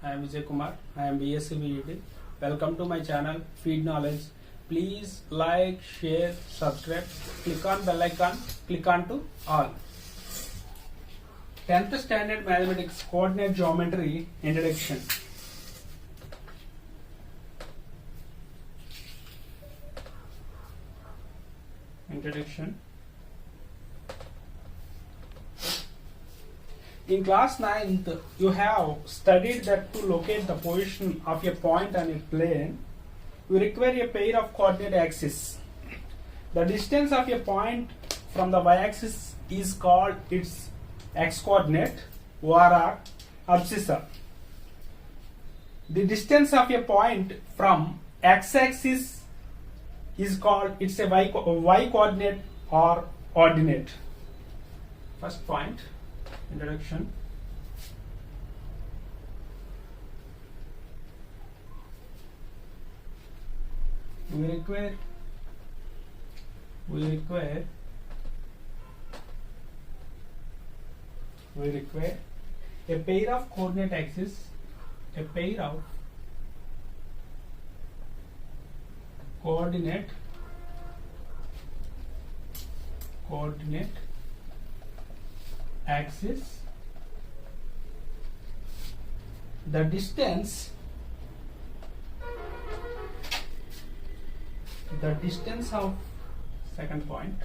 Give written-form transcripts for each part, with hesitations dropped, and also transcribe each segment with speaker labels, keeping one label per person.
Speaker 1: I am Vijay Kumar. I am BSc BEd. Welcome to my channel Feed Knowledge. Please like, share, subscribe. Click on bell icon. Click on to all. 10th Standard Mathematics Coordinate Geometry Introduction. In class 9th, you have studied that to locate the position of a point on a plane, we require a pair of coordinate axes. The distance of a point from the y-axis is called its x-coordinate or abscissa. The distance of a point from x-axis is called its a y-coordinate or ordinate. First point. Introduction. We require a pair of coordinate axes, a pair of coordinate axis. The distance of second point,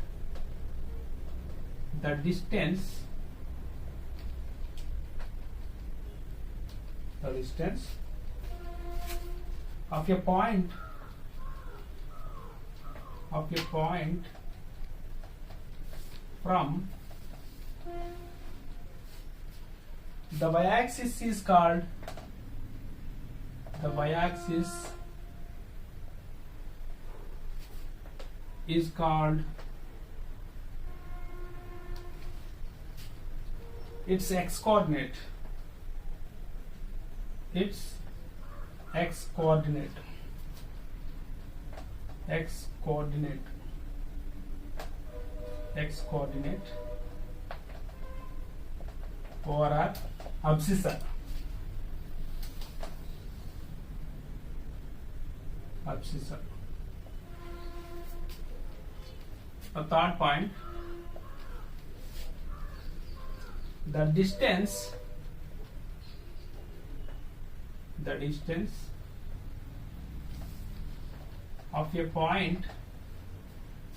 Speaker 1: the distance of a point from the y-axis is called its x-coordinate. Or abscissa. The third point, the distance of a point from the x-axis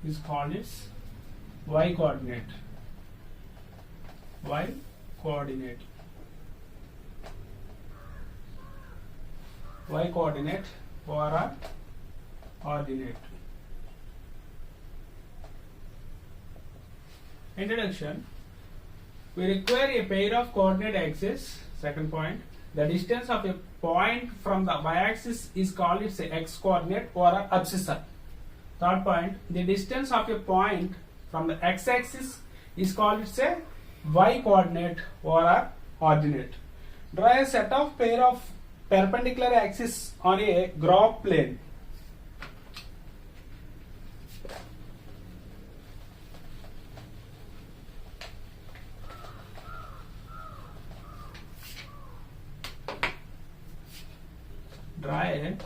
Speaker 1: is called its y-coordinate. Y-coordinate or ordinate. Introduction. We require a pair of coordinate axes. Second point. The distance of a point from the y-axis is called its x-coordinate or abscissa. Third point. The distance of a point from the x-axis is called its y-coordinate or ordinate. Draw a set of pair of perpendicular axes on a graph plane. Draw a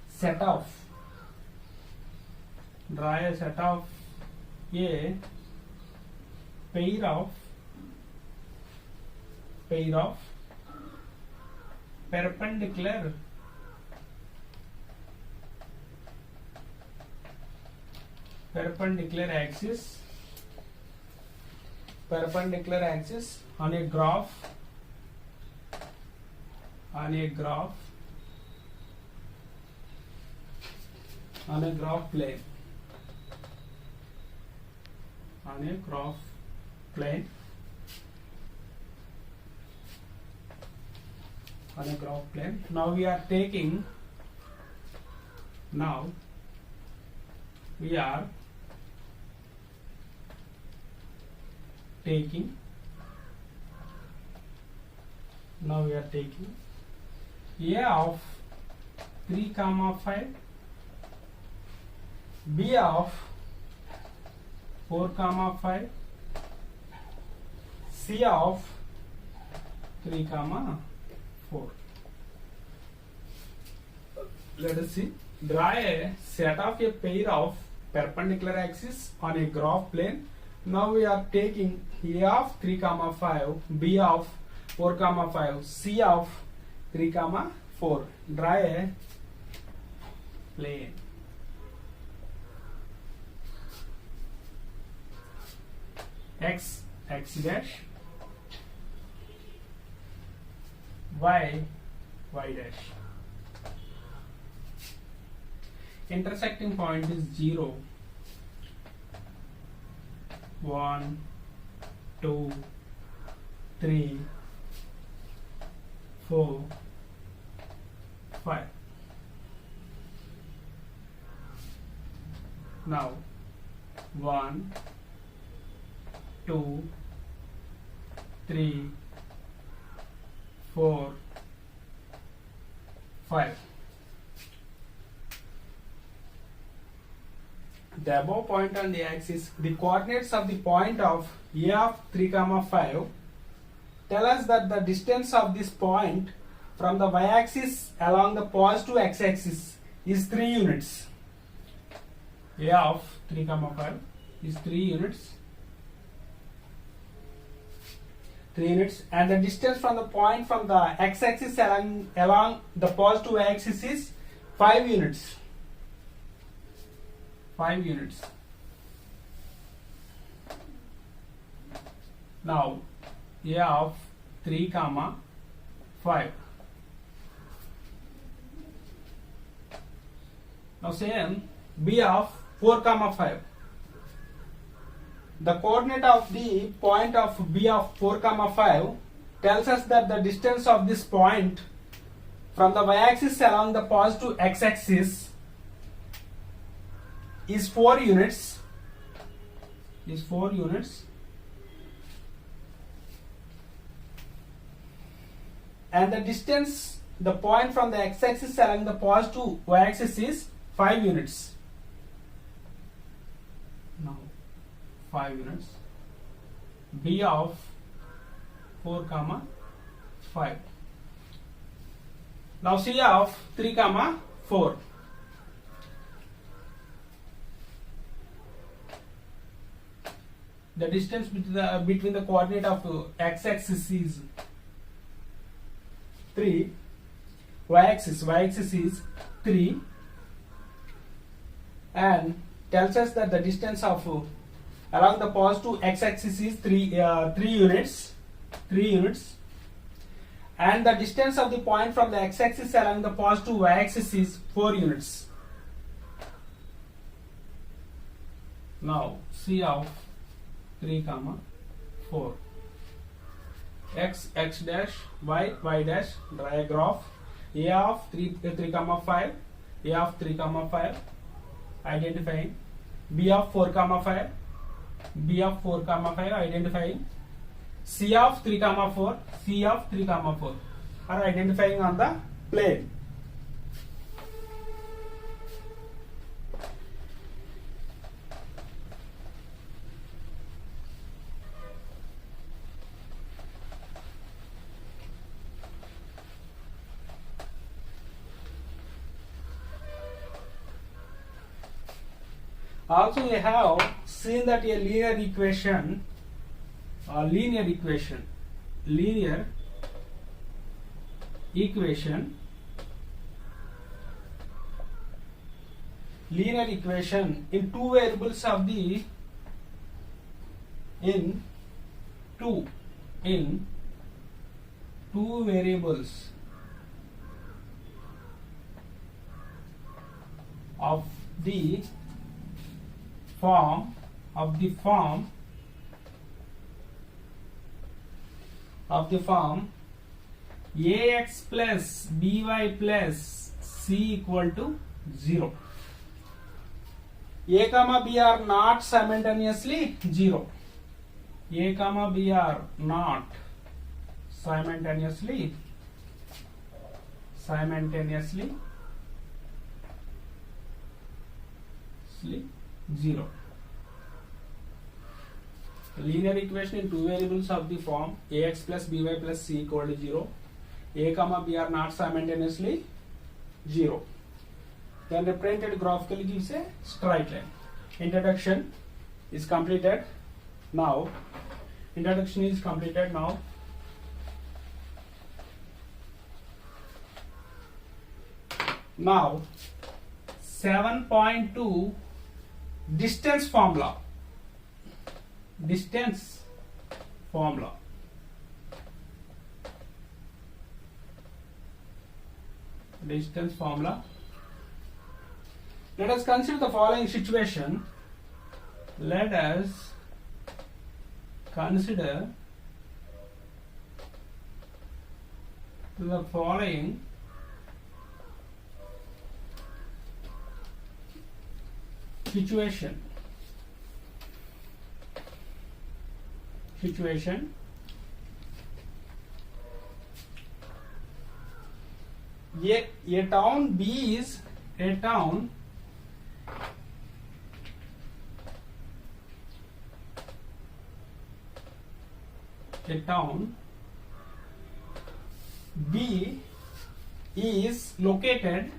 Speaker 1: set of a pair of perpendicular axis on a graph plane. on a graph plane. Now we are taking Now we are taking A of 3 comma 5, B of 4 comma 5, C of 3 comma 4. Let us see. Draw a set of a pair of perpendicular axes on a graph plane. Now we are taking A of 3 comma 5, B of 4 comma 5, C of 3 comma 4. Draw a plane. X dash, Y dash. Intersecting point is 0, 1, 2, 3, 4, 5. Now 1, 2, 3, 4, 5. The above point on the axis, the coordinates of the point of A of 3 comma 5 tell us that the distance of this point from the y-axis along the positive x-axis is 3 units. A of 3 comma 5 is 3 units. 3 units, and the distance from the point from the x-axis along the positive axis is 5 units. 5 units. Now A of 3 comma 5. Now same B of 4 comma 5. The coordinate of the point of B of 4 comma 5 tells us that the distance of this point from the y-axis along the positive x-axis is 4 units. And the distance, the point from the x-axis along the positive y-axis is 5 units. Now 5 units. B of 4 comma 5. Now C of 3 comma 4. The distance between the coordinate of x-axis is 3, y-axis is 3, and tells us that the distance of along the positive x-axis is 3 units, and the distance of the point from the x-axis along the positive y-axis is 4 units. Now C of 3 comma 4. X dash, Y dash. Draw a graph. A of 3 comma 5, A of 3 comma 5, identifying. B of 4 comma 5, B of 4 comma 5, identifying. C of 3 comma 4, C of 3 comma 4 are identifying on the plane. Also, we have seen that a linear equation in two variables of the two variables of the form ax plus by plus c equal to 0. A comma B are not simultaneously 0. A comma B are not simultaneously 0. Linear equation in two variables of the form ax plus by plus c equal to 0. A comma B are not simultaneously 0. Then represented graphically gives a straight line. Introduction is completed now. Now 7.2 distance formula. Let us consider the following situation. Let us consider the following situation. A town B is a town B is located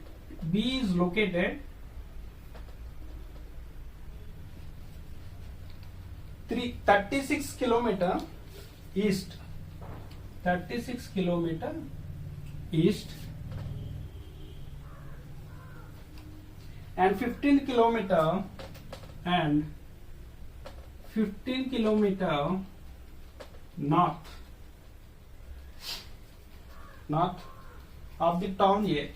Speaker 1: 36 kilometer east and 15 kilometer north of the town A.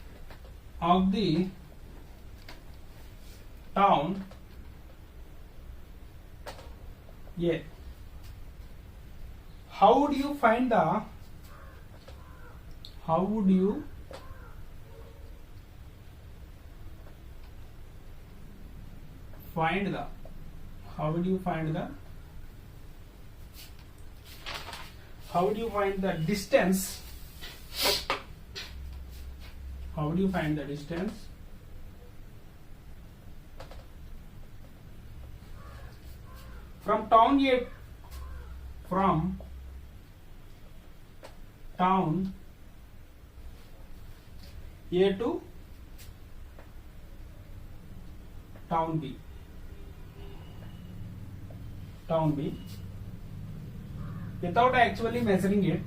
Speaker 1: How would you find the distance? From town A to town B without actually measuring it,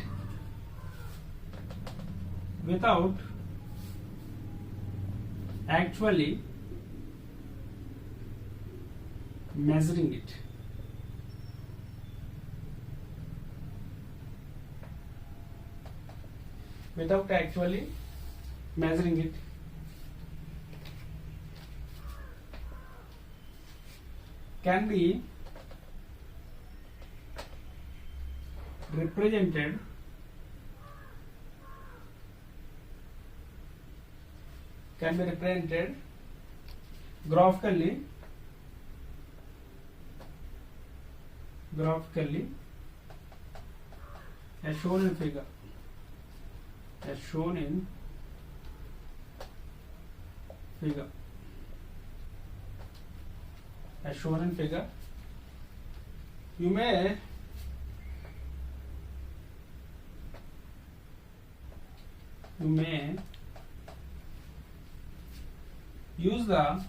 Speaker 1: without actually measuring it. Can be represented graphically as shown in figure. You may use the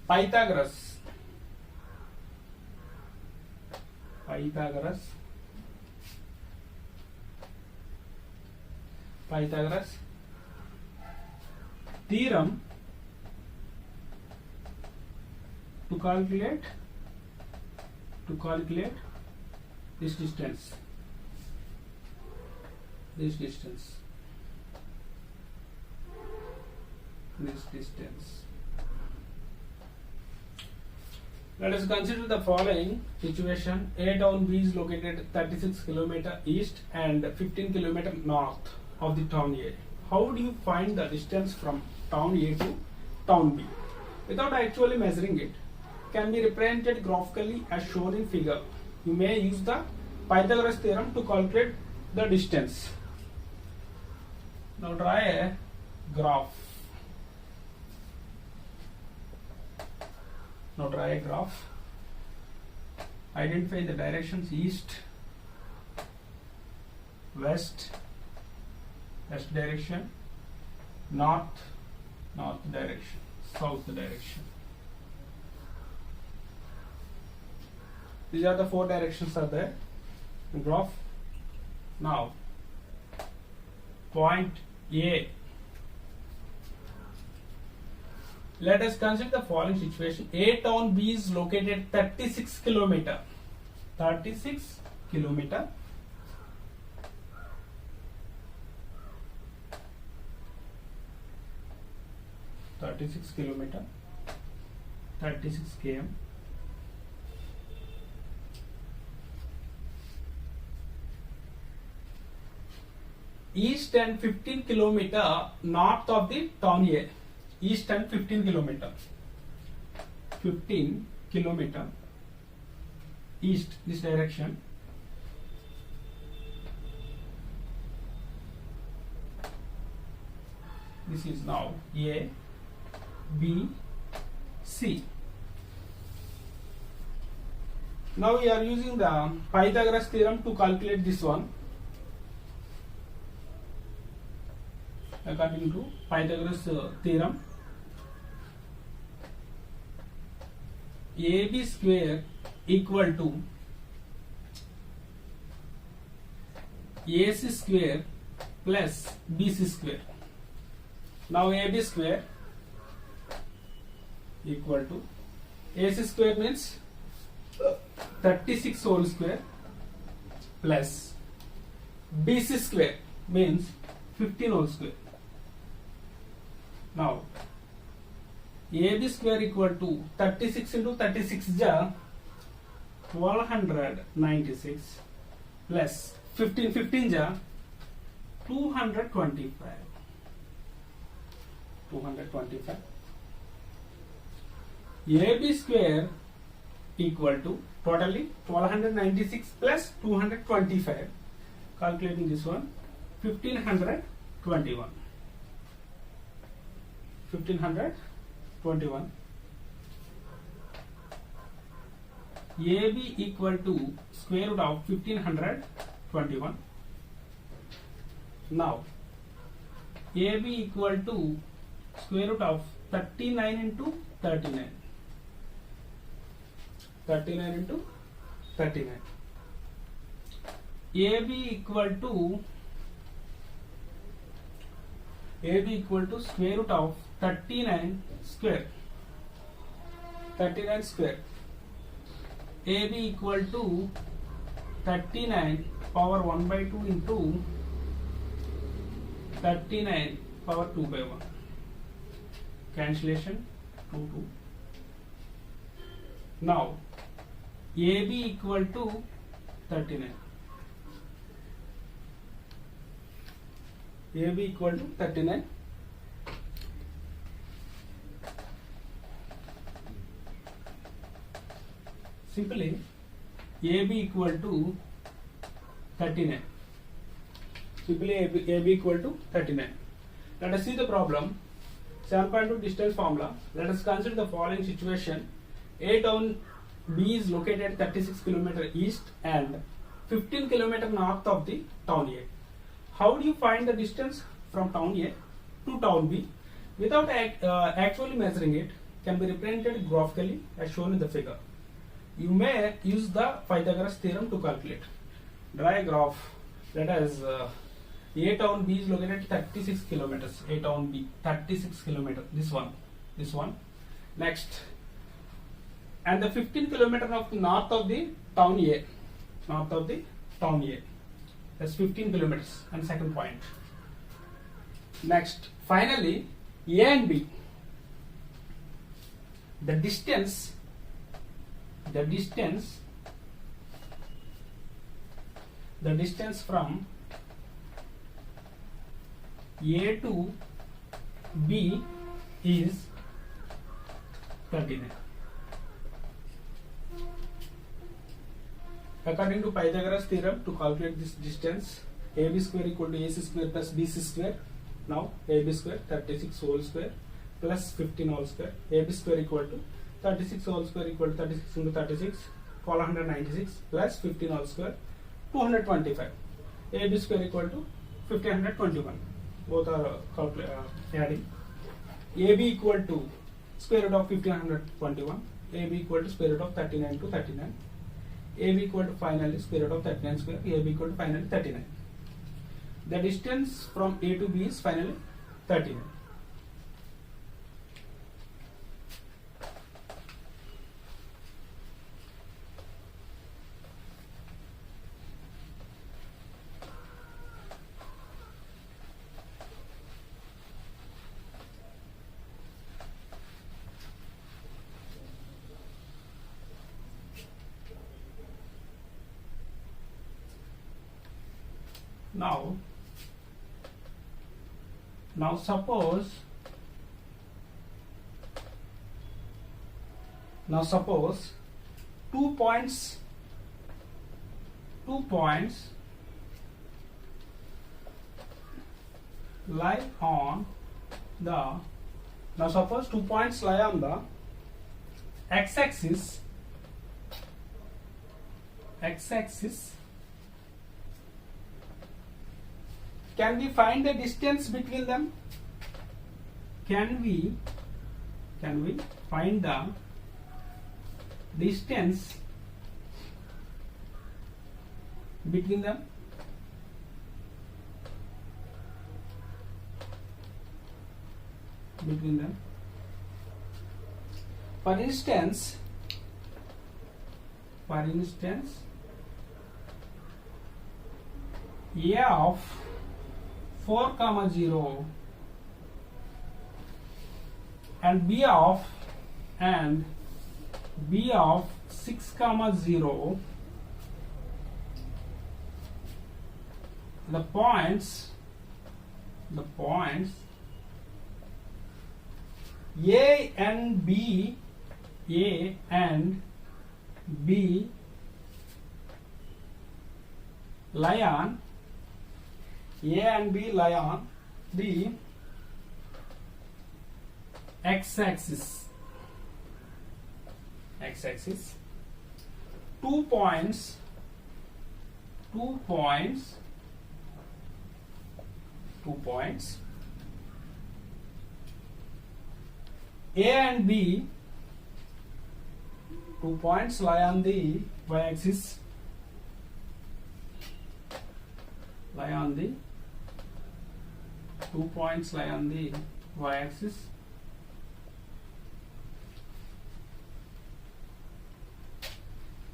Speaker 1: Pythagoras theorem to calculate this distance. Let us consider the following situation. A town B is located 36 km east and 15 km north of the town A. How do you find the distance from town A to town B? Without actually measuring it, can be represented graphically as shown in figure. You may use the Pythagoras theorem to calculate the distance. Now draw a graph. Now draw a graph. Identify the directions east, west, west direction, north, north direction, south direction. These are the four directions are there in graph. Now point A. Let us consider the following situation. A town B is located 36 kilometer. 36 kilometer. Kilometer, 36 km. East and 15 kilometer north of the town A. East and 15 kilometer. 15 kilometer east, this direction. This is now A, B, C. Now we are using the Pythagoras theorem to calculate this one. According to Pythagoras theorem, AB square equal to AC square plus BC square. Now AB square equal to AC square means 36 whole square plus BC square means 15 whole square. Now AB square equal to 36 into 36 ja 1296 plus 15 ja 225. AB square equal to totally 1296 plus 225. Calculating this one, 1521. AB equal to square root of 1521. Now AB equal to square root of 39 into 39. 39 into 39. AB equal to square root of 39 square. 39 square. AB equal to 39 power 1 by 2 into 39 power 2 by 1. Cancellation 2. Now AB equal to 39. AB equal to 39. Simply AB equal to 39. Simply AB equal to 39. Let us see the problem. 7.2 distance formula. Let us consider the following situation. A town B is located 36 km east and 15 km north of the town A. How do you find the distance from town A to town B without actually measuring it? Can be represented graphically as shown in the figure. You may use the Pythagoras theorem to calculate. Draw a graph. Let us A town B is located 36 kilometers. A town B 36 kilometers. This one. Next, and the 15 kilometer of north of the town A. That's 15 kilometers. And second point. Next, finally, A and B. The distance from A to B is 39. According to Pythagoras theorem, to calculate this distance, AB square equal to AC square plus BC square. Now AB square 36 whole square plus 15 whole square. AB square equal to 36 whole square equal to 36 into 36, 1296 plus 15 whole square 225. AB square equal to 1521. Both are adding. AB equal to square root of 1521. AB equal to square root of 39 to 39. AB equal to finally square root of 39 square. AB equal to finally 39. The distance from A to B is finally 39. Now suppose 2 points lie on the x-axis. Can we find the distance between them? Can we find the distance between them? For instance, A of 4, 0 and B of 6, 0, the points A and B lie on the x-axis. 2 points A and B, 2 points lie on the y-axis.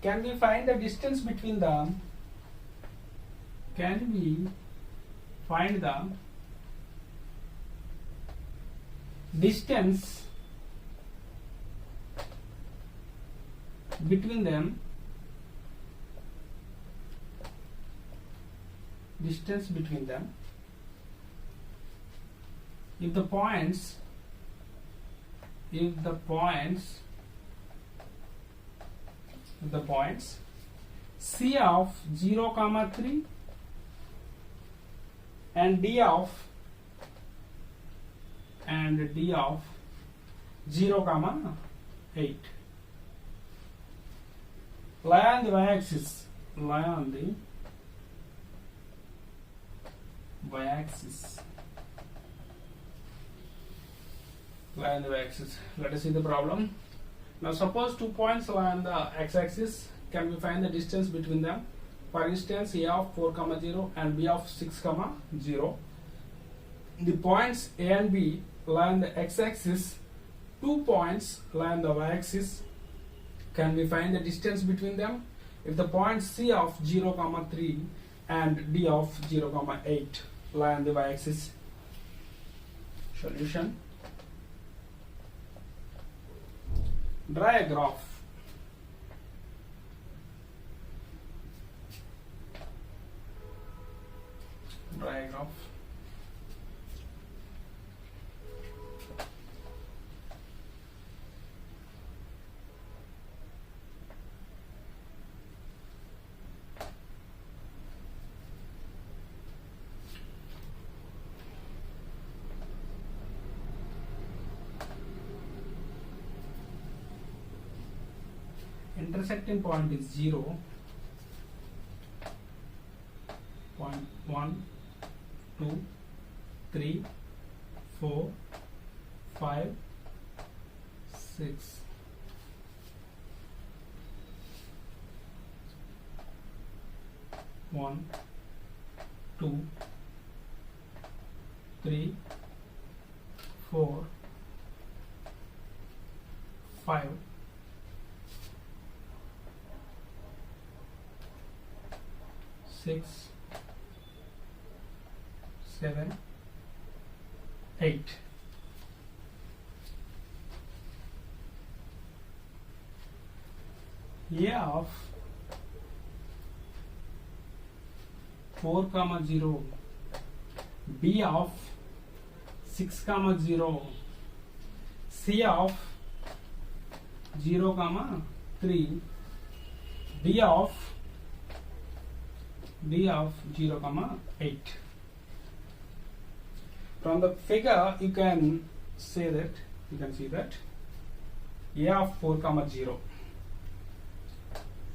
Speaker 1: Can we find the distance between them? Can we find the distance between them? If the points C of 0, 3 and D of 0, 8 lie on the y-axis. Let us see the problem. Now suppose 2 points lie on the x-axis. Can we find the distance between them? For instance, A of 4, 0 and B of 6, 0. The points A and B lie on the x-axis. 2 points lie on the y-axis. Can we find the distance between them? If the points C of 0, 3 and D of 0, 8 lie on the y-axis. Solution. Draw a graph. intersecting point is 0, point 1, 2, 3, 4, 5, 6. One, 2, 3, 4, 5, 6, 7, 8. A of 4, 0, B of 6, 0, C of 0, 3, D of 0, 8. From the figure you can see that A of 4, 0,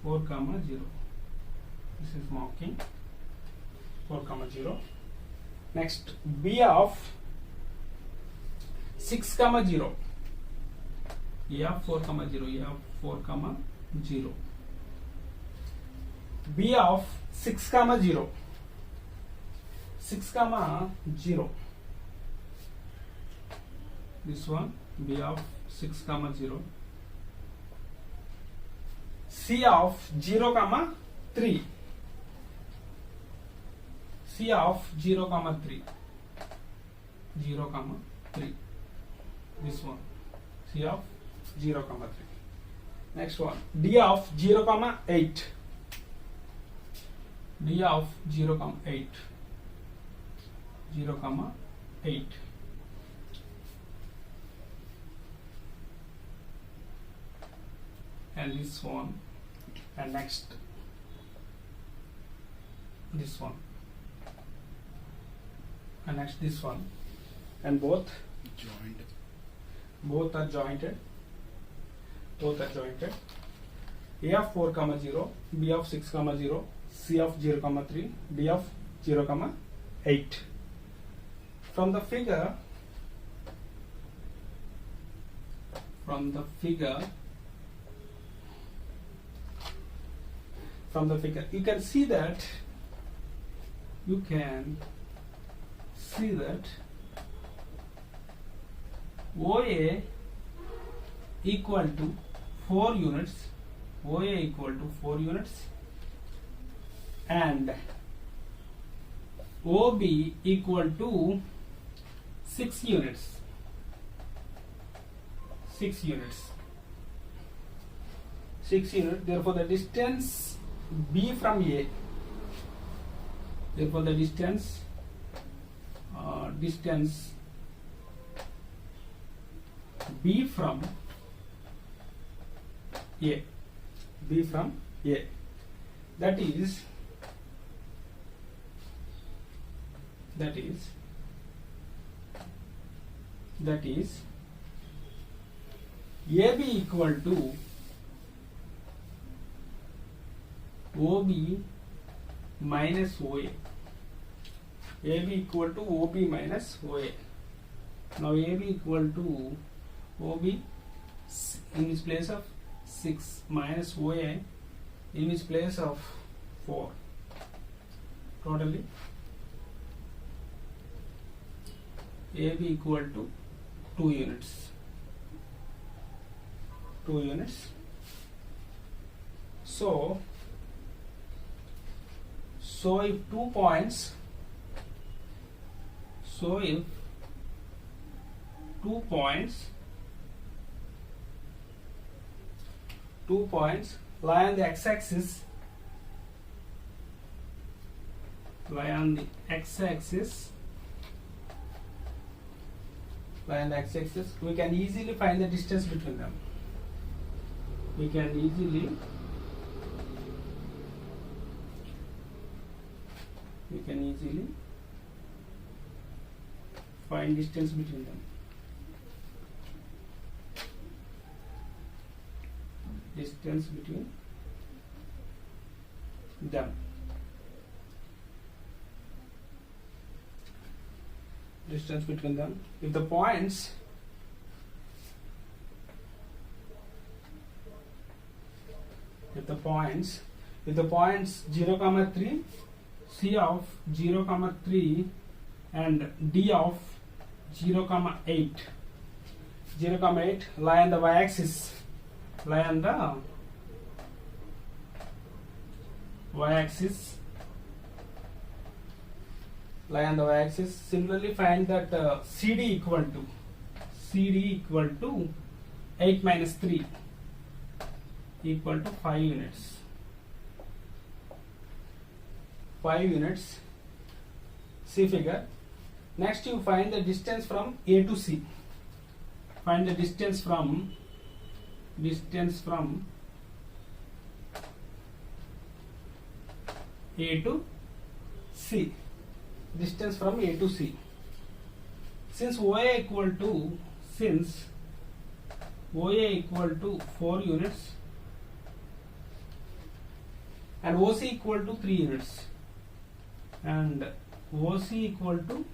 Speaker 1: 4, 0. This is marking 4, 0. Next, B of 6, 0. A of 4, 0. A of 4, 0. B of 6, 0. 6, 0. This one, B of 6, 0. C of 0, 3. C of 0, 3. 0, 3. This one. C of 0, 3. Next one. D of 0, 8. D of 0, 8. 0, 8. And this one. And next this one. And next this one. And both are jointed. A of 4, 0, B of 6, 0, C of 0, 3, D of 0, 8. From the figure you can see that OA equal to 4 units, and OB equal to 6 units. 6 units. Therefore, the distance B from A. Therefore, the distance B from A. That is AB equal to OB minus OA. AB equal to OB minus OA. Now AB equal to OB in its place of 6 minus OA in its place of 4. Totally AB equal to 2 units. So if 2 points lie on the x-axis, we can easily find the distance between them. We can easily find distance between them. distance between them. Distance between them. If the points if the points 0 comma 3, C of 0 comma 3 and D of 0 comma 8 lie on the y-axis, lie on the y-axis. Similarly, find that CD equal to 8 minus 3 equal to 5 units. 5 units. See figure. Next, you find the distance from A to C. Find the distance from A to C. Distance from A to C. Since OA equal to 4 units and OC equal to 3 units and OC equal to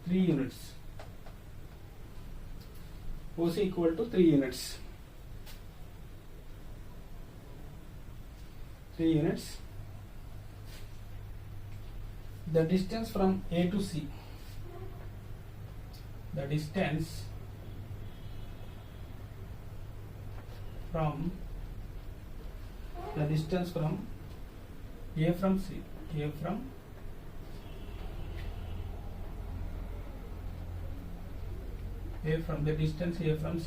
Speaker 1: 3 units. OC equal to 3 units. 3 units. The distance from A to C. The distance from A from C. The distance A from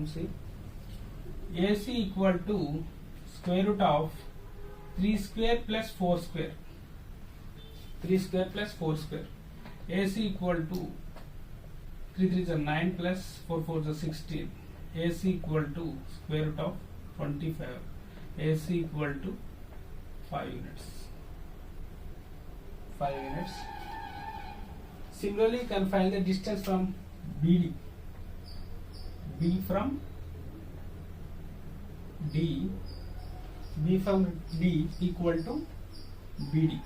Speaker 1: C. AC equal to square root of 3 square plus 4 square. 3 square plus 4 square. AC equal to 3 3 is 9 plus 4 4 is 16. AC equal to square root of 25. AC equal to 5 units. 5 units. Similarly, you can find the distance from BD. B from D equal to BD.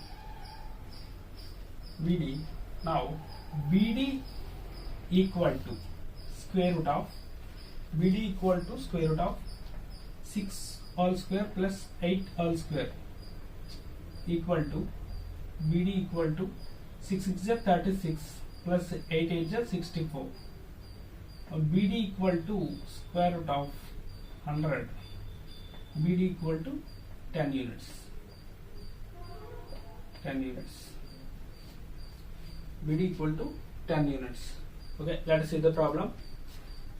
Speaker 1: Now BD equal to square root of 6 all square plus 8 all square equal to BD equal to 6 is 36 plus 8 is 64. BD equal to square root of 100. BD equal to 10 units. 10 units. BD equal to 10 units. Okay, let us see the problem.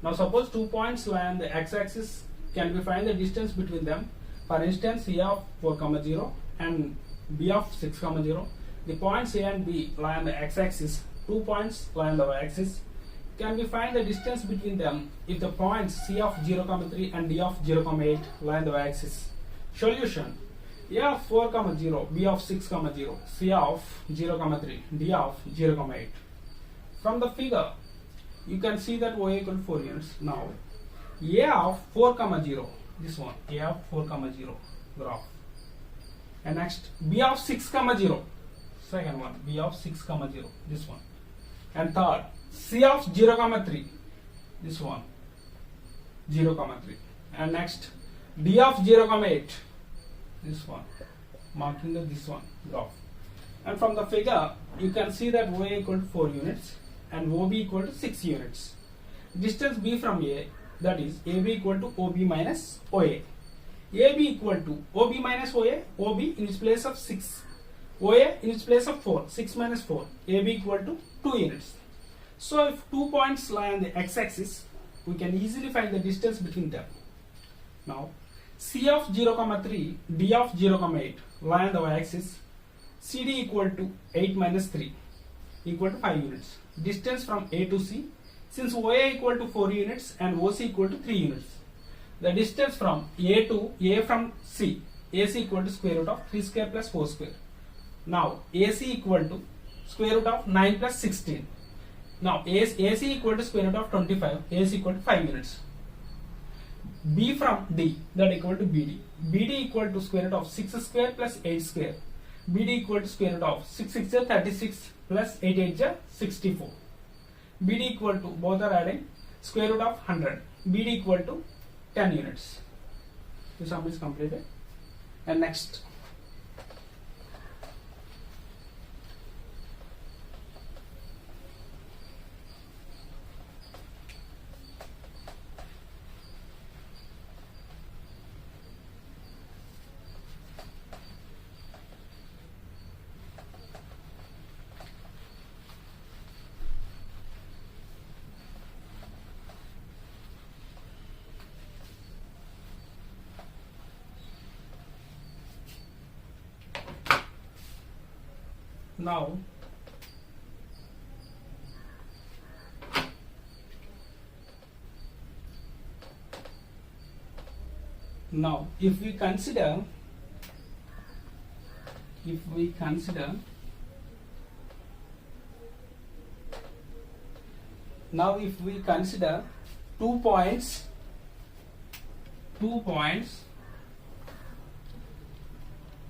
Speaker 1: Now suppose 2 points lie on the x-axis. Can we find the distance between them? For instance, A of 4, 0 and B of 6, 0. The points A and B lie on the x-axis. 2 points lie on the y-axis. Can we find the distance between them if the points C of 0, 3 and D of 0, 8 lie on the y-axis? Solution. A of 4, 0, B of 6, 0, C of 0, 3, D of 0, 8. From the figure, you can see that OA equal to 4 units. Now, A of 4, 0, this one, A of 4, 0, graph. And next, B of 6, 0, second one, B of 6, 0, this one. And third, C of 0, 3, this one, 0, 3. And next, D of 0, 8, this one, marking this one, graph. And from the figure, you can see that OA equal to 4 units and OB equal to 6 units. Distance B from A, that is AB equal to OB minus OA. AB equal to OB minus OA, OB in its place of 6, OA in its place of 4, 6 minus 4, AB equal to 2 units. So if 2 points lie on the x-axis, we can easily find the distance between them. Now, C of 0, 3, D of 0, 8 lie on the y-axis. CD equal to 8 minus 3 equal to 5 units. Distance from A to C, since OA equal to 4 units and OC equal to 3 units. The distance from A to A from C, AC equal to square root of 3 square plus 4 square. Now AC equal to square root of 9 plus 16. Now AC equal to square root of 25, AC equal to 5 units. B from D, that equal to BD. BD equal to square root of 6 square plus 8 square. BD equal to square root of 6 6 is 36 plus 8 8 is 64. BD equal to, both are adding, square root of 100. BD equal to 10 units. The sum is completed. And next.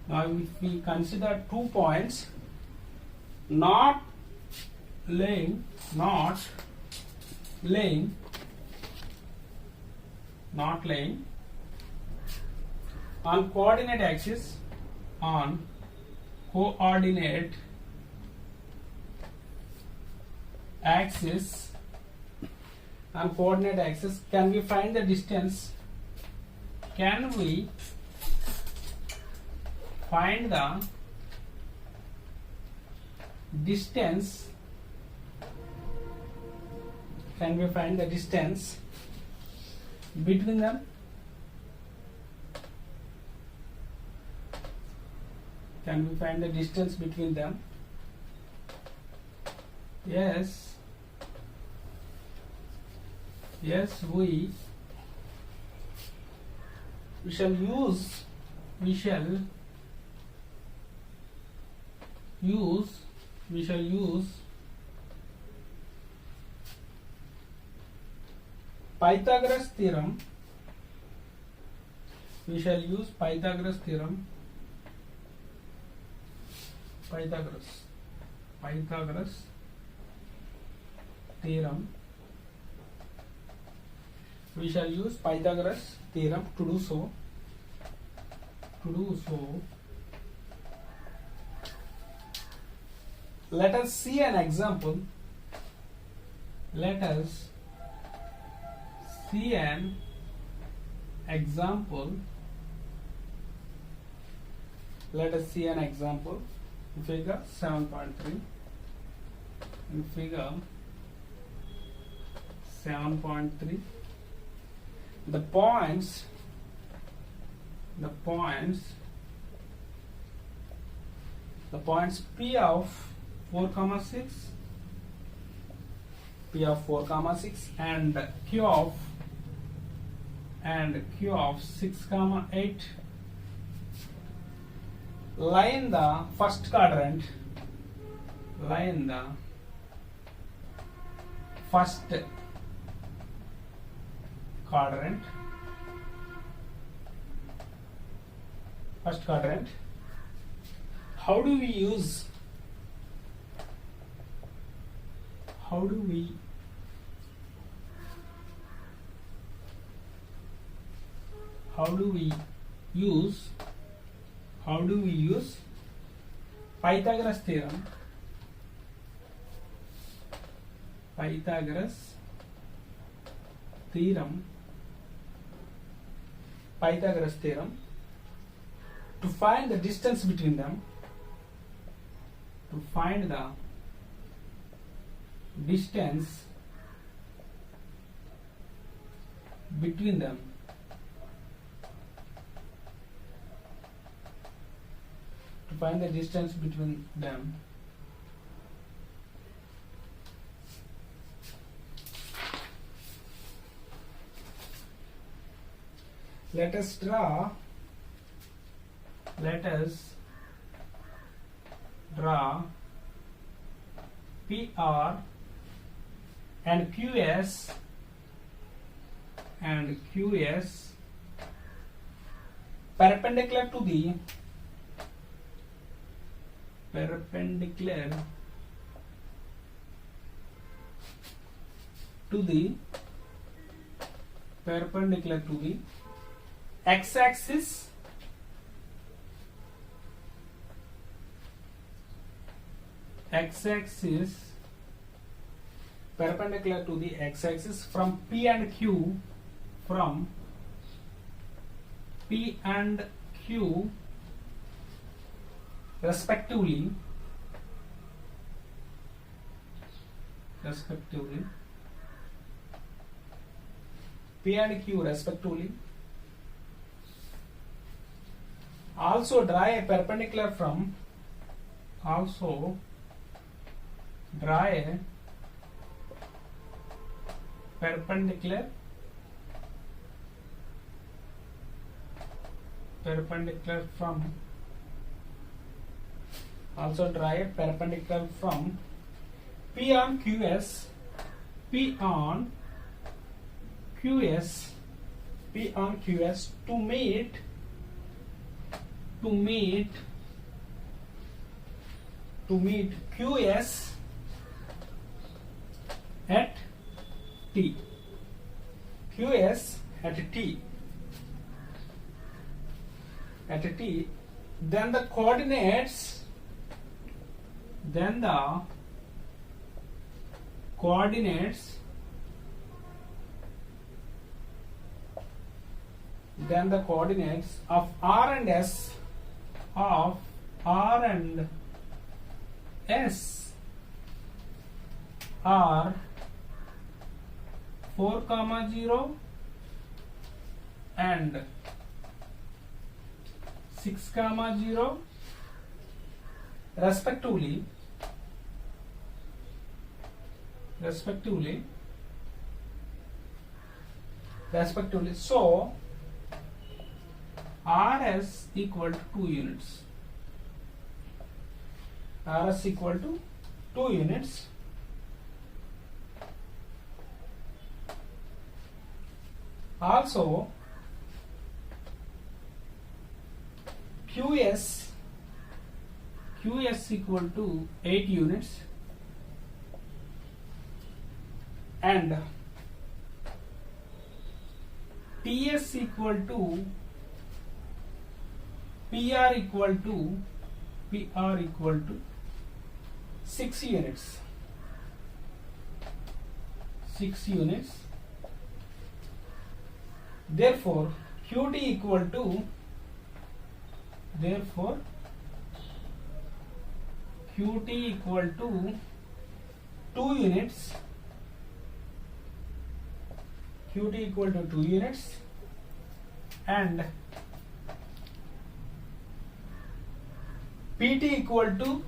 Speaker 1: Now if we consider two points not laying on coordinate axis can we find the distance? Can we find the distance? Can we find the distance between them? Can we find the distance between them? Yes, we shall use Pythagoras theorem. We shall use Pythagoras theorem. Pythagoras theorem. We shall use Pythagoras theorem to do so. Let us see an example. Let us see an example. In figure 7.3. In figure 7.3, the points P of 4, 6 and Q of 6, 8 lie in the first quadrant. First quadrant. How do we use Pythagoras theorem? Pythagoras theorem to find the distance between them. To find the distance between them. Let us draw PR and QS perpendicular to the x-axis perpendicular to the x-axis from P and Q respectively P and Q respectively. Also draw a perpendicular from perpendicular from P on QS to meet QS at T. Then the coordinates of R and S are 4, 0 and 6, 0 respectively. So RS equal to 2 units. Also QS equal to 8 units and TS equal to PR equal to 6 units. Therefore QT equal to 2 units. And PT equal to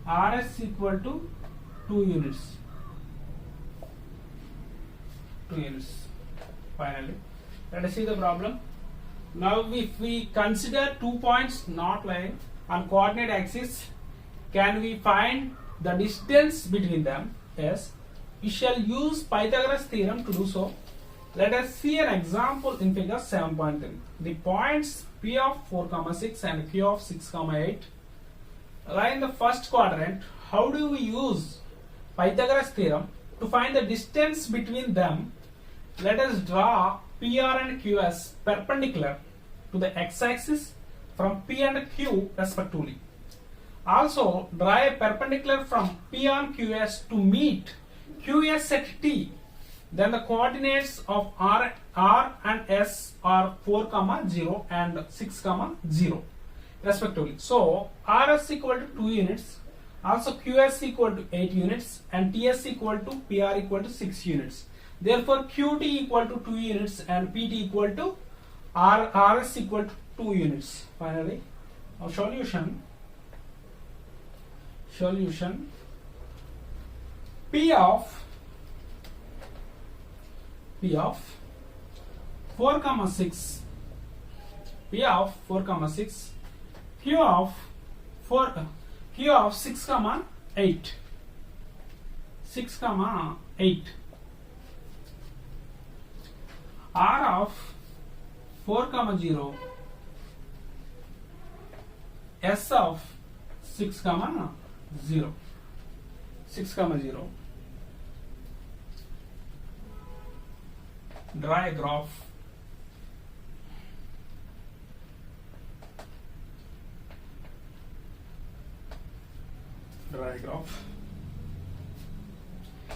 Speaker 1: RS equal to 2 units. Finally, let us see the problem. Now if we consider 2 points not lying on coordinate axis, can we find the distance between them? Yes, we shall use Pythagoras theorem to do so. Let us see an example in figure 7.3. The points P of 4, 6 and Q of 6, 8 lie in the first quadrant. How do we use Pythagoras theorem to find the distance between them? Let us draw PR and QS perpendicular to the x-axis from P and Q respectively. Also draw a perpendicular from P on QS to meet QS at T. Then the coordinates of R and S are 4, 0 and 6, 0 respectively. So RS equal to 2 units, also QS equal to 8 units and TS equal to PR equal to 6 units. Therefore QT equal to 2 units and PT equal to RS equal to 2 units. Finally, our solution P of 4, 6 Q of 6, 8 6 comma 8, R of 4 comma 0, S of 6 comma 0, 6 comma 0. Draw a graph. Draw a graph.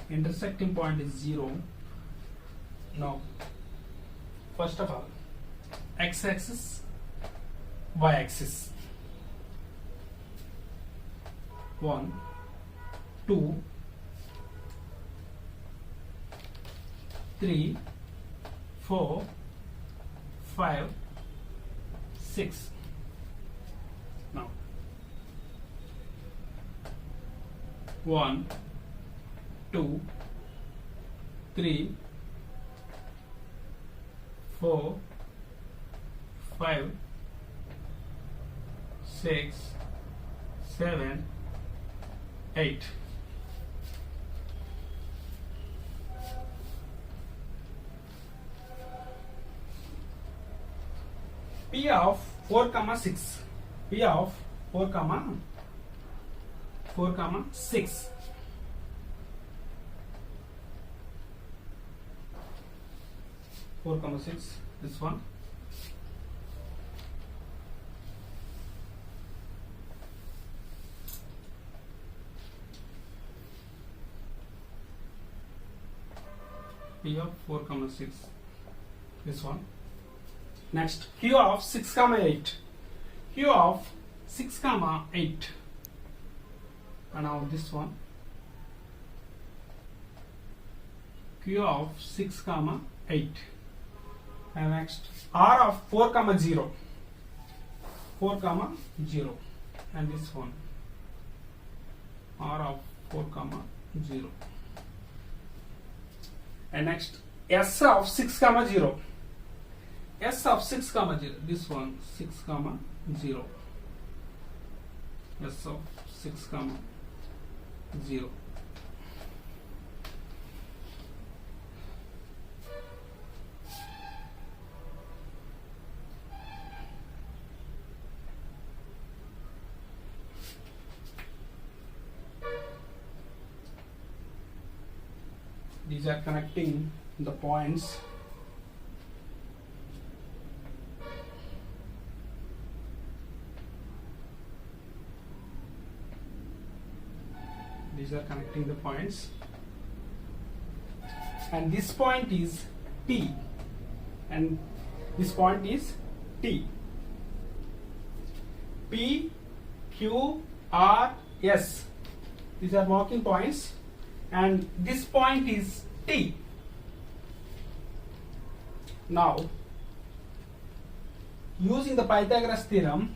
Speaker 1: Intersecting point is 0. Now, first of all, x-axis, y-axis. 1, 2, 3, 4, 5, 6. Now, 1, 2, 3, 4, 5, 6, 7, 8. P of 4 comma 6. P of 4 comma 6. Four comma 6, this one. P of 4 comma 6, this one. Next, Q of 6 comma 8. Q of 6 comma 8. And now this one. Q of 6 comma 8. And next, R of 4 comma 0. 4 comma 0. And this one. R of 4 comma 0. And next, S of 6 comma 0. S of 6 comma 0. This one, 6 comma 0. S of 6 comma 0. These are connecting the points. These are connecting the points. And this point is T. And this point is T. P, Q, R, S. These are marking points. And this point is T. Now, using the Pythagoras theorem,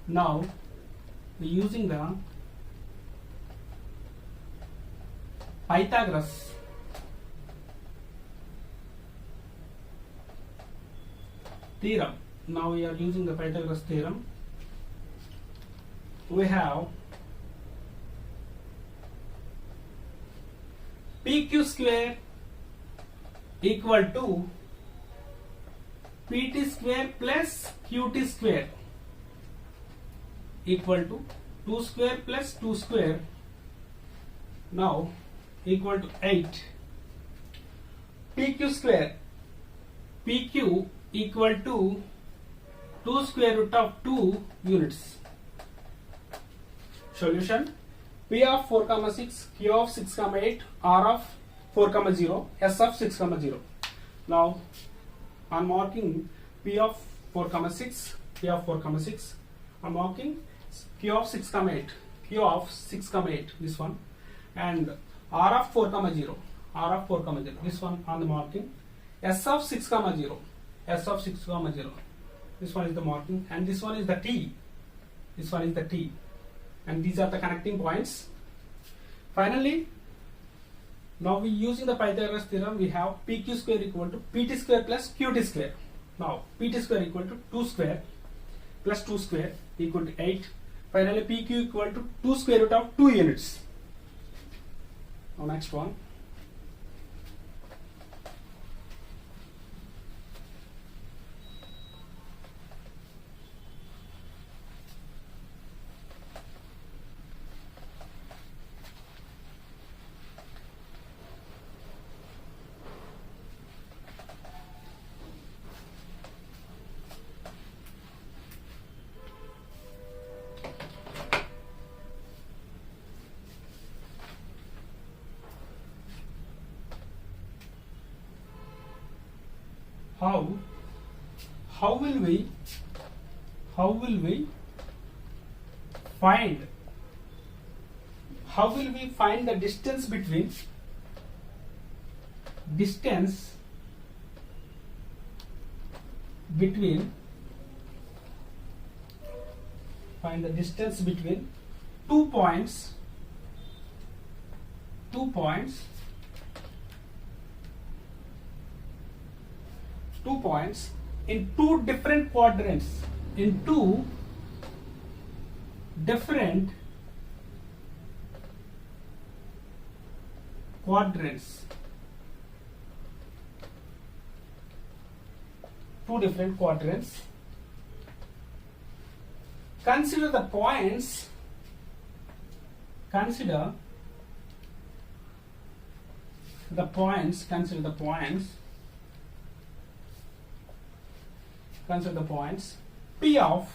Speaker 1: now we are using the Pythagoras theorem. Now we are using the Pythagoras theorem. We have PQ square equal to PT square plus QT square equal to 2 square plus 2 square, now equal to 8. PQ square, PQ equal to 2 square root of 2 units. Solution: P of 4 comma 6, Q of 6 comma 8, R of 4 comma 0, S of 6 comma 0. Now I am marking P of 4 comma 6, P of 4 comma 6. I am marking Q of 6 comma 8, Q of 6 comma 8, this one, and R of 4 comma 0, R of 4 comma 0, this one on the marking. S of 6 comma 0, S of 6 comma 0, this one is the marking, and this one is the T, this one is the T, and these are the connecting points. Finally, now we using the Pythagoras theorem, we have PQ square equal to PT square plus QT square. Now PT square equal to 2 square plus 2 square equal to 8. Finally PQ equal to 2 square root of 2 units. Now next one. How will we find the distance between two points in two different quadrants, Consider the points P of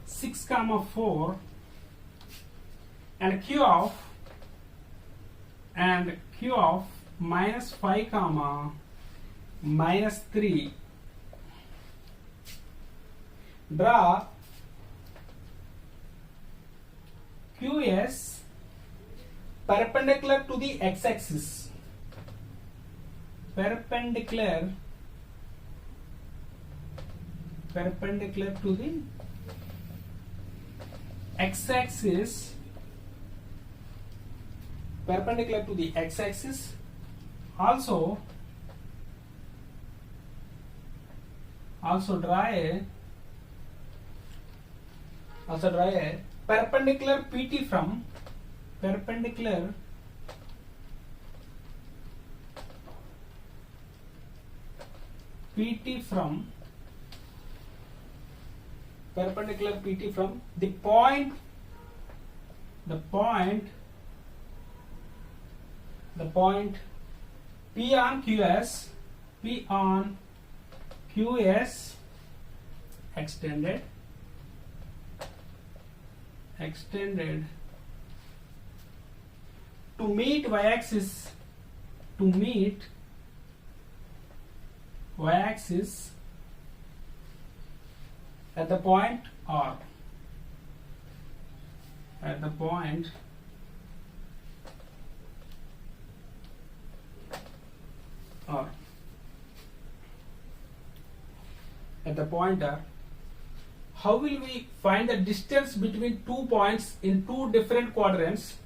Speaker 1: 6, 4 and Q of minus 5, minus 3. Draw QS perpendicular to the x-axis. Perpendicular to the x-axis. Also draw a perpendicular PT from perpendicular PT from the point P on QS extended to meet y-axis at the point R. At the point R. How will we find the distance between 2 points in two different quadrants?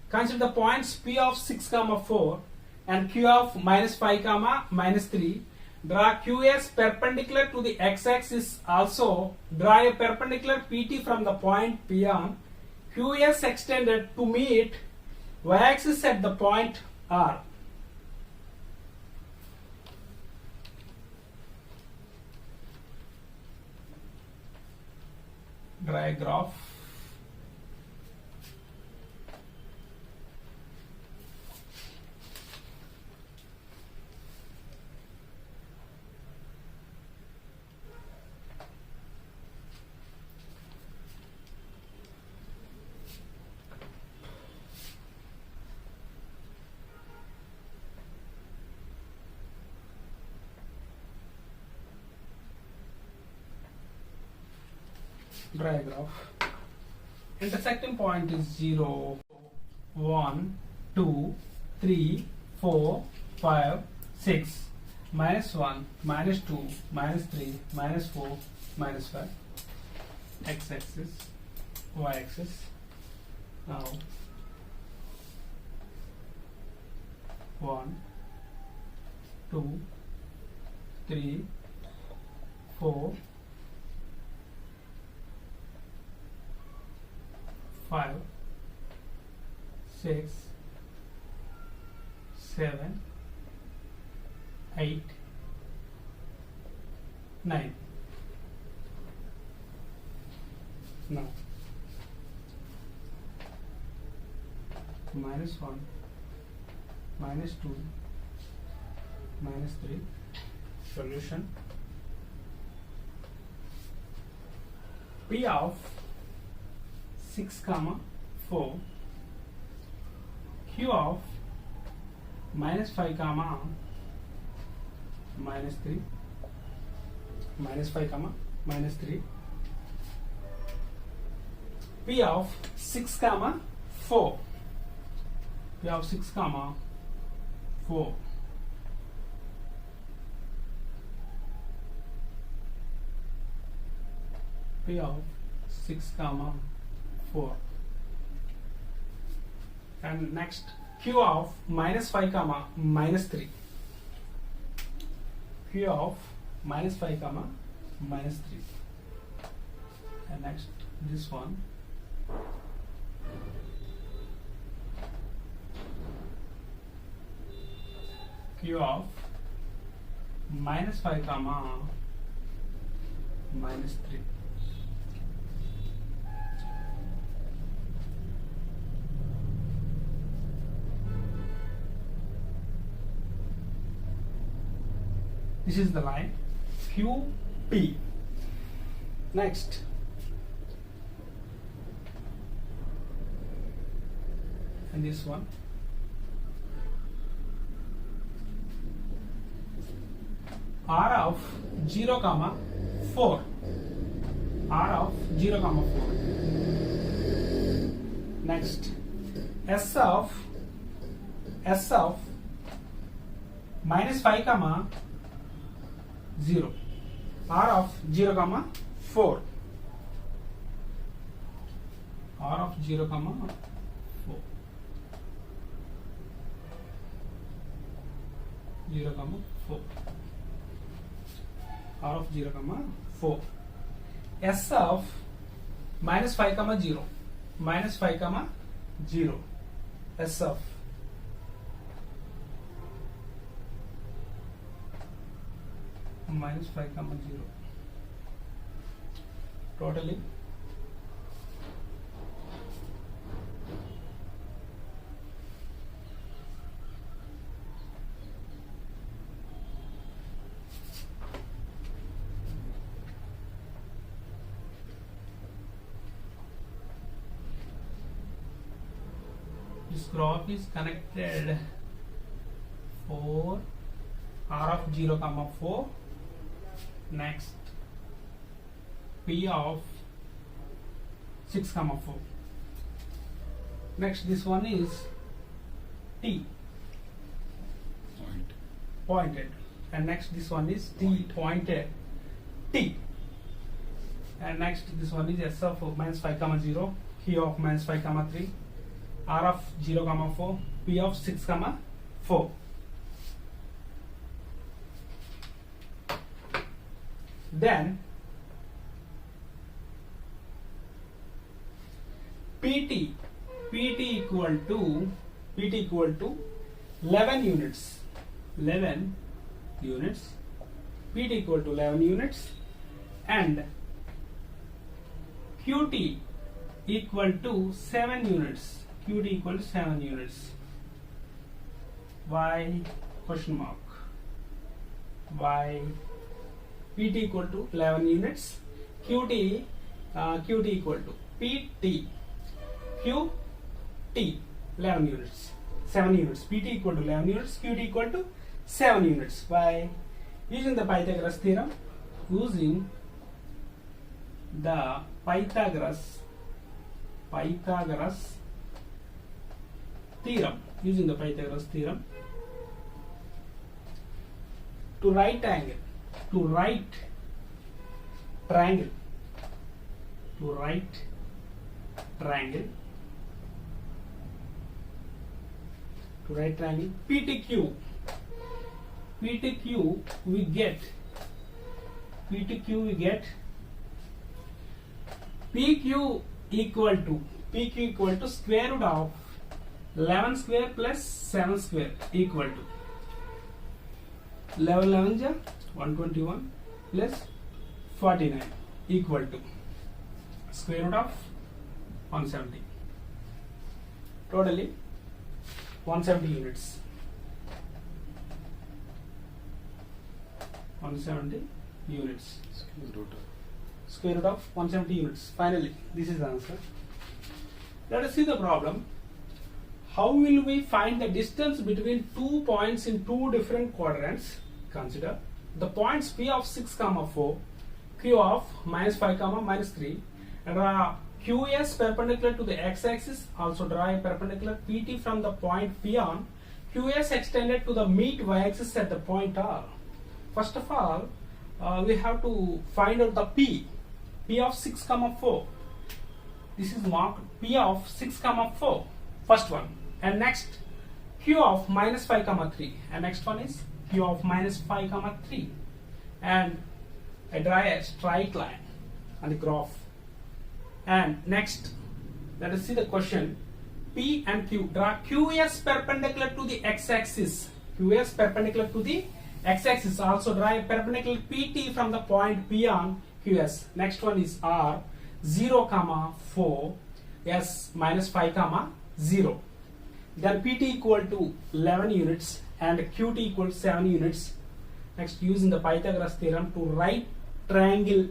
Speaker 1: Consider the points P of 6, 4 and Q of minus 5, minus 3. Draw QS perpendicular to the x-axis. Also draw a perpendicular PT from the point P on QS extended to meet y-axis at the point R. Draw a graph. Intersecting point is 0, 1, 2, 3, 4, 5, 6, minus 1, minus 2, minus 3, minus 4, minus 5. X-axis, y-axis. Now 1, 2, 3, 4, 5, 6, 7, 8, 9. Now -1, -2, -3. Solution. P of 6, 4, Q of -5, -3, -5, -3, P of 6, 4, P of 6, 4, P of 6, 4, and next Q of -5, -3, Q of -5, -3, and next this one, Q of -5, -3. This is the line QP. Next, and this one, R of 0, 4, R of 0, 4. Next, S of -5, 0, R of 0, 4, R of 0, 4, R of 0, 4. S of -5, 0, -5, 0, S of -5, 0. Totally this graph is connected for R of 0, 4. Next, P of 6, 4. Next, this one is T, pointed, and next this one is T, pointed, T, and next this one is S of -5, 0, Q of -5, 3, R of 0, 4, P of 6, 4. Then PT equal to 11 units. 11 units. PT equal to 11 units, and QT equal to 7 units. QT equal to 7 units. Why? Question mark. Why? PT equal to 11 units, QT equal to PT, QT 11 units, 7 units, PT equal to 11 units, QT equal to 7 units. By using the Pythagoras theorem, using the Pythagoras theorem, using the Pythagoras theorem, to right triangle, to right triangle, PTQ we get PQ equal to square root of 11 square plus 7 square equal to 11 11 ja 121 plus 49 equal to square root of 170. Totally 170 units. 170 units. Square root of 170 units. Finally, this is the answer. Let us see the problem. How will we find the distance between 2 points in 2 different quadrants? Consider the points P of 6, 4, Q of -5, -3, and draw QS perpendicular to the x-axis. Also draw a perpendicular PT from the point P on QS extended to the meet y-axis at the point R. First of all, we have to find out the P of 6, 4. This is marked P of 6, 4. First one. And next Q of -5, 3. And next one is Q of -5, 3. And I draw a straight line on the graph. And next, let us see the question. P and Q. Draw QS perpendicular to the x-axis. QS perpendicular to the x-axis. Also draw a perpendicular PT from the point P on QS. Next one is R 0, 4, S -5, 0. Then PT equal to 11 units and QT equal to 7 units. Next, using the Pythagoras theorem to right triangle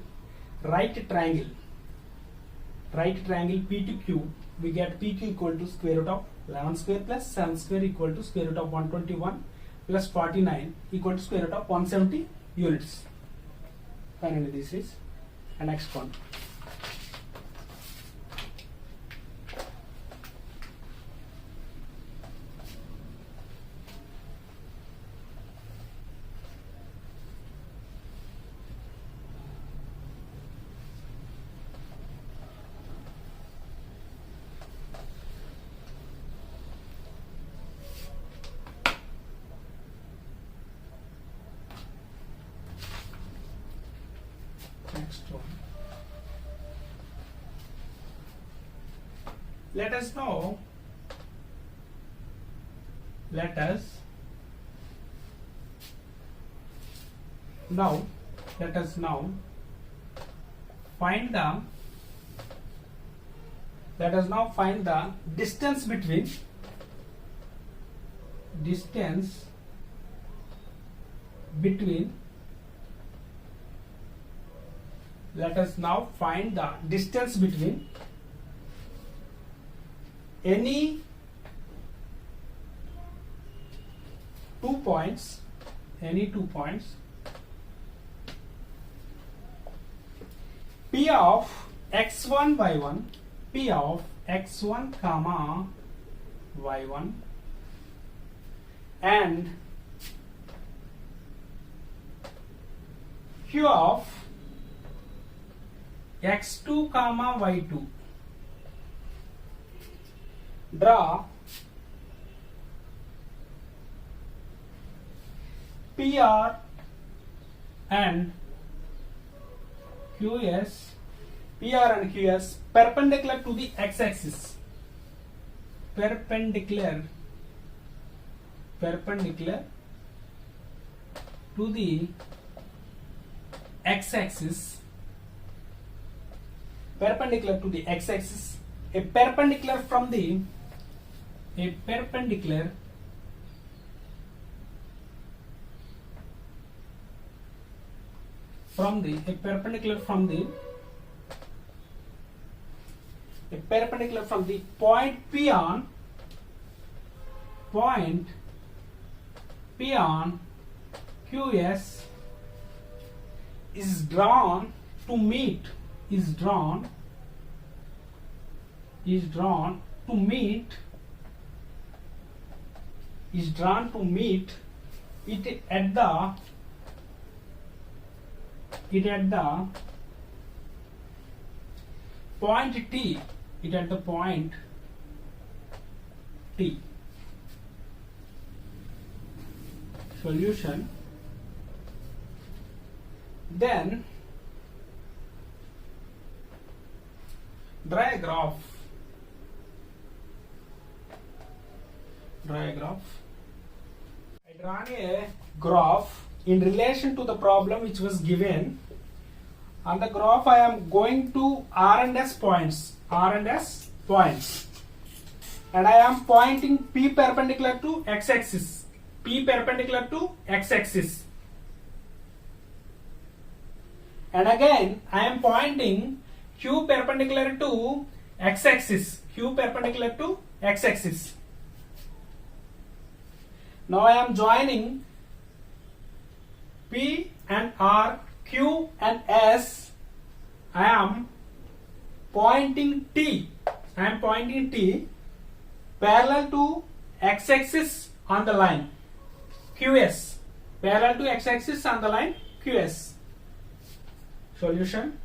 Speaker 1: P to Q, we get PQ equal to square root of 11 square plus 7 square equal to square root of 121 plus 49 equal to square root of 170 units. Finally, this is the next one. Next one. Let us now find the distance between any two points P of x1 y1, P of x1 comma y1, and Q of x2 comma y2. Draw PR and QS perpendicular to the x-axis. Perpendicular to the x-axis. Perpendicular to the x-axis. A perpendicular from the point P on QS is drawn to meet it at the point T. Solution. Then draw a graph Draw a graph. I drawn a graph in relation to the problem which was given. On the graph I am going to R and S points. And I am pointing P perpendicular to x-axis. And again I am pointing Q perpendicular to x-axis. Now I am joining P and R, Q and S. I am pointing T. Parallel to x-axis on the line QS. Solution.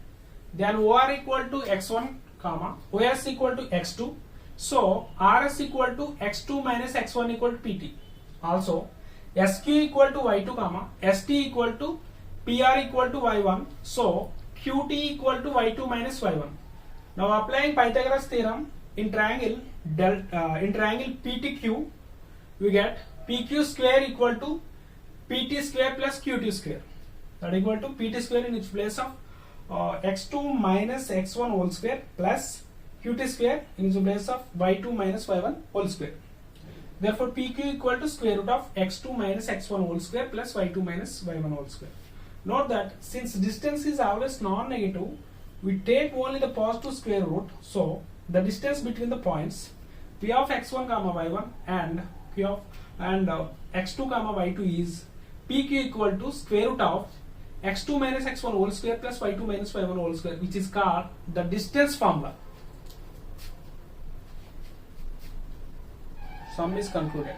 Speaker 1: Then OR equal to x1, OS equal to x2. So RS equal to x2 minus x1 equal to PT. Also SQ equal to y2, ST equal to PR equal to y1. So QT equal to y2 minus y1. Now applying Pythagoras theorem in triangle PTQ, we get PQ square equal to PT square plus QT square. That equal to PT square in its place of x2 minus x1 whole square plus QT square in its place of y2 minus y1 whole square. Therefore PQ equal to square root of x2 minus x1 whole square plus y2 minus y1 whole square. Note that since distance is always non-negative, we take only the positive square root. So the distance between the points P of x1 comma y1 and x2 comma y2 is PQ equal to square root of x2 minus x1 whole square plus y2 minus y1 whole square, which is called the distance formula. Sum is concluded.